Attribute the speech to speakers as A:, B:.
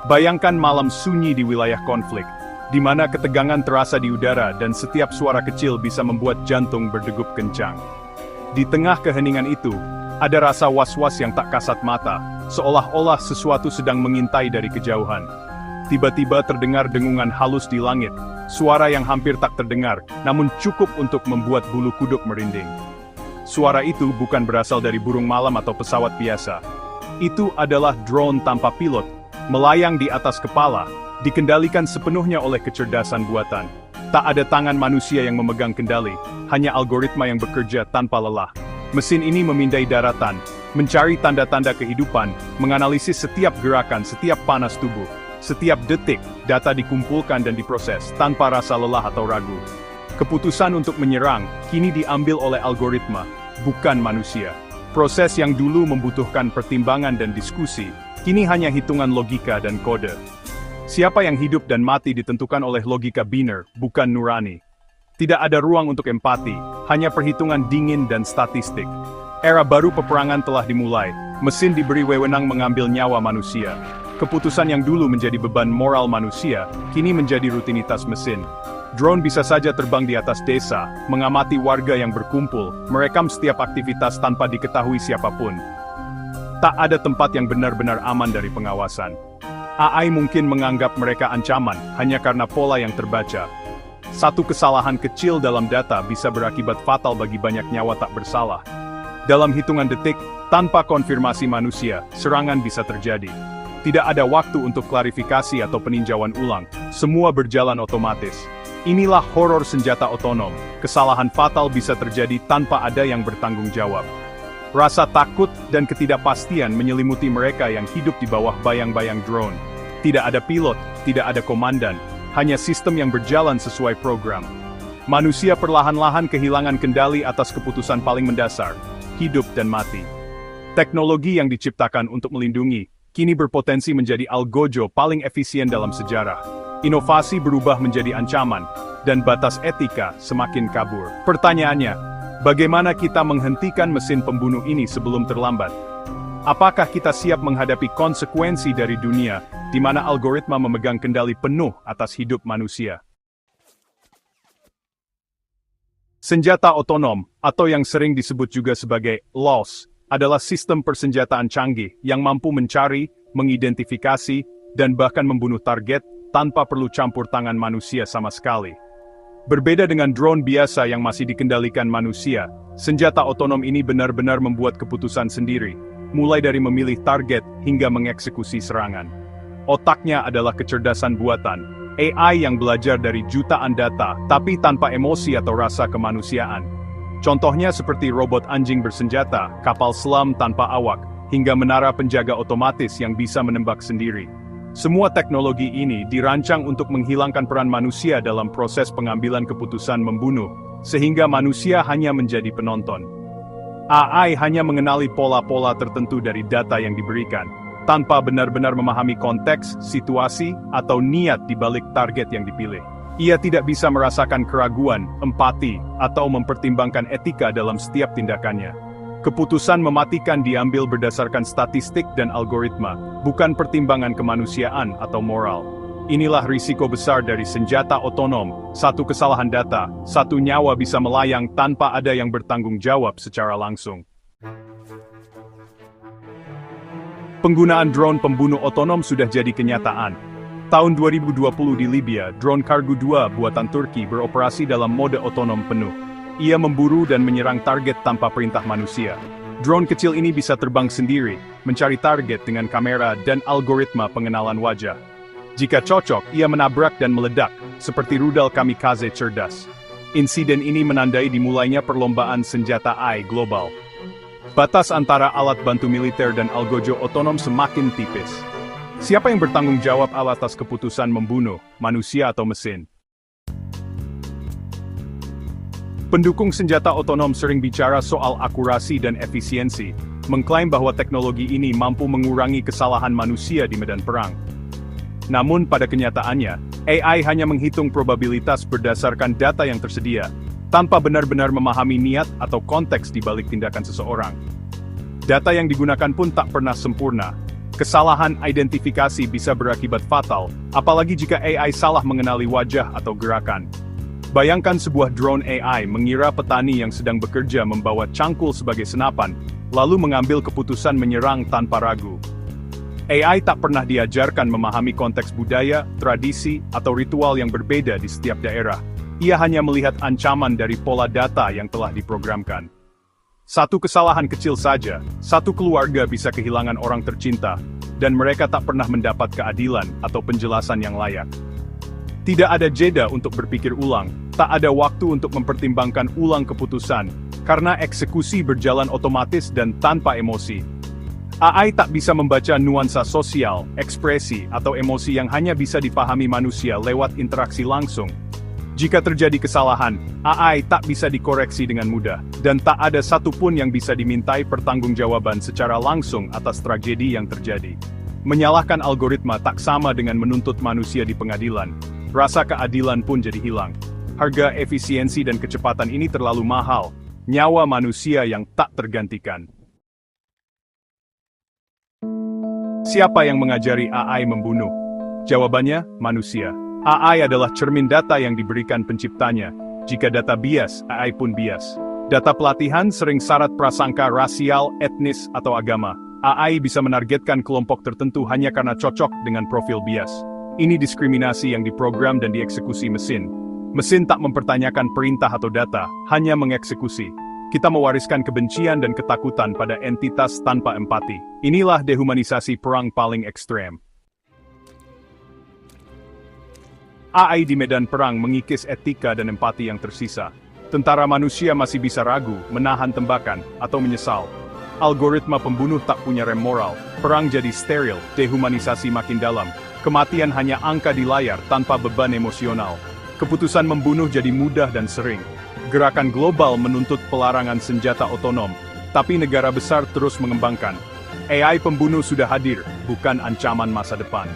A: Bayangkan malam sunyi di wilayah konflik, di mana ketegangan terasa di udara dan setiap suara kecil bisa membuat jantung berdegup kencang. Di tengah keheningan itu, ada rasa was-was yang tak kasat mata, seolah-olah sesuatu sedang mengintai dari kejauhan. Tiba-tiba terdengar dengungan halus di langit, suara yang hampir tak terdengar, namun cukup untuk membuat bulu kuduk merinding. Suara itu bukan berasal dari burung malam atau pesawat biasa. Itu adalah drone tanpa pilot, melayang di atas kepala, dikendalikan sepenuhnya oleh kecerdasan buatan. Tak ada tangan manusia yang memegang kendali, hanya algoritma yang bekerja tanpa lelah. Mesin ini memindai daratan, mencari tanda-tanda kehidupan, menganalisis setiap gerakan, setiap panas tubuh. Setiap detik, data dikumpulkan dan diproses tanpa rasa lelah atau ragu. Keputusan untuk menyerang kini diambil oleh algoritma, bukan manusia. Proses yang dulu membutuhkan pertimbangan dan diskusi, kini hanya hitungan logika dan kode. Siapa yang hidup dan mati ditentukan oleh logika biner, bukan nurani. Tidak ada ruang untuk empati, hanya perhitungan dingin dan statistik. Era baru peperangan telah dimulai, mesin diberi wewenang mengambil nyawa manusia. Keputusan yang dulu menjadi beban moral manusia, kini menjadi rutinitas mesin. Drone bisa saja terbang di atas desa, mengamati warga yang berkumpul, merekam setiap aktivitas tanpa diketahui siapapun. Tak ada tempat yang benar-benar aman dari pengawasan. AI mungkin menganggap mereka ancaman, hanya karena pola yang terbaca. Satu kesalahan kecil dalam data bisa berakibat fatal bagi banyak nyawa tak bersalah. Dalam hitungan detik, tanpa konfirmasi manusia, serangan bisa terjadi. Tidak ada waktu untuk klarifikasi atau peninjauan ulang, semua berjalan otomatis. Inilah horor senjata otonom, kesalahan fatal bisa terjadi tanpa ada yang bertanggung jawab. Rasa takut dan ketidakpastian menyelimuti mereka yang hidup di bawah bayang-bayang drone. Tidak ada pilot, tidak ada komandan, hanya sistem yang berjalan sesuai program. Manusia perlahan-lahan kehilangan kendali atas keputusan paling mendasar, hidup dan mati. Teknologi yang diciptakan untuk melindungi, kini berpotensi menjadi algojo paling efisien dalam sejarah. Inovasi berubah menjadi ancaman, dan batas etika semakin kabur. Pertanyaannya, bagaimana kita menghentikan mesin pembunuh ini sebelum terlambat? Apakah kita siap menghadapi konsekuensi dari dunia, di mana algoritma memegang kendali penuh atas hidup manusia? Senjata otonom, atau yang sering disebut juga sebagai LOS, adalah sistem persenjataan canggih yang mampu mencari, mengidentifikasi, dan bahkan membunuh target tanpa perlu campur tangan manusia sama sekali. Berbeda dengan drone biasa yang masih dikendalikan manusia, senjata otonom ini benar-benar membuat keputusan sendiri, mulai dari memilih target hingga mengeksekusi serangan. Otaknya adalah kecerdasan buatan, AI yang belajar dari jutaan data, tapi tanpa emosi atau rasa kemanusiaan. Contohnya seperti robot anjing bersenjata, kapal selam tanpa awak, hingga menara penjaga otomatis yang bisa menembak sendiri. Semua teknologi ini dirancang untuk menghilangkan peran manusia dalam proses pengambilan keputusan membunuh, sehingga manusia hanya menjadi penonton. AI hanya mengenali pola-pola tertentu dari data yang diberikan, tanpa benar-benar memahami konteks, situasi, atau niat di balik target yang dipilih. Ia tidak bisa merasakan keraguan, empati, atau mempertimbangkan etika dalam setiap tindakannya. Keputusan mematikan diambil berdasarkan statistik dan algoritma, bukan pertimbangan kemanusiaan atau moral. Inilah risiko besar dari senjata otonom, satu kesalahan data, satu nyawa bisa melayang tanpa ada yang bertanggung jawab secara langsung. Penggunaan drone pembunuh otonom sudah jadi kenyataan. Tahun 2020 di Libya, drone Kargu 2 buatan Turki beroperasi dalam mode otonom penuh. Ia memburu dan menyerang target tanpa perintah manusia. Drone kecil ini bisa terbang sendiri, mencari target dengan kamera dan algoritma pengenalan wajah. Jika cocok, ia menabrak dan meledak, seperti rudal kamikaze cerdas. Insiden ini menandai dimulainya perlombaan senjata AI global. Batas antara alat bantu militer dan algojo otonom semakin tipis. Siapa yang bertanggung jawab atas keputusan membunuh, manusia atau mesin? Pendukung senjata otonom sering bicara soal akurasi dan efisiensi, mengklaim bahwa teknologi ini mampu mengurangi kesalahan manusia di medan perang. Namun pada kenyataannya, AI hanya menghitung probabilitas berdasarkan data yang tersedia, tanpa benar-benar memahami niat atau konteks di balik tindakan seseorang. Data yang digunakan pun tak pernah sempurna. Kesalahan identifikasi bisa berakibat fatal, apalagi jika AI salah mengenali wajah atau gerakan. Bayangkan sebuah drone AI mengira petani yang sedang bekerja membawa cangkul sebagai senapan, lalu mengambil keputusan menyerang tanpa ragu. AI tak pernah diajarkan memahami konteks budaya, tradisi, atau ritual yang berbeda di setiap daerah. Ia hanya melihat ancaman dari pola data yang telah diprogramkan. Satu kesalahan kecil saja, satu keluarga bisa kehilangan orang tercinta, dan mereka tak pernah mendapat keadilan atau penjelasan yang layak. Tidak ada jeda untuk berpikir ulang, tak ada waktu untuk mempertimbangkan ulang keputusan, karena eksekusi berjalan otomatis dan tanpa emosi. AI tak bisa membaca nuansa sosial, ekspresi, atau emosi yang hanya bisa dipahami manusia lewat interaksi langsung. Jika terjadi kesalahan, AI tak bisa dikoreksi dengan mudah, dan tak ada satupun yang bisa dimintai pertanggungjawaban secara langsung atas tragedi yang terjadi. Menyalahkan algoritma tak sama dengan menuntut manusia di pengadilan. Rasa keadilan pun jadi hilang. Harga efisiensi dan kecepatan ini terlalu mahal. Nyawa manusia yang tak tergantikan. Siapa yang mengajari AI membunuh? Jawabannya, manusia. AI adalah cermin data yang diberikan penciptanya. Jika data bias, AI pun bias. Data pelatihan sering syarat prasangka rasial, etnis, atau agama. AI bisa menargetkan kelompok tertentu hanya karena cocok dengan profil bias. Ini diskriminasi yang diprogram dan dieksekusi mesin. Mesin tak mempertanyakan perintah atau data, hanya mengeksekusi. Kita mewariskan kebencian dan ketakutan pada entitas tanpa empati. Inilah dehumanisasi perang paling ekstrem. AI di medan perang mengikis etika dan empati yang tersisa. Tentara manusia masih bisa ragu, menahan tembakan, atau menyesal. Algoritma pembunuh tak punya rem moral. Perang jadi steril, dehumanisasi makin dalam. Kematian hanya angka di layar tanpa beban emosional. Keputusan membunuh jadi mudah dan sering. Gerakan global menuntut pelarangan senjata otonom, tapi negara besar terus mengembangkan. AI pembunuh sudah hadir, bukan ancaman masa depan.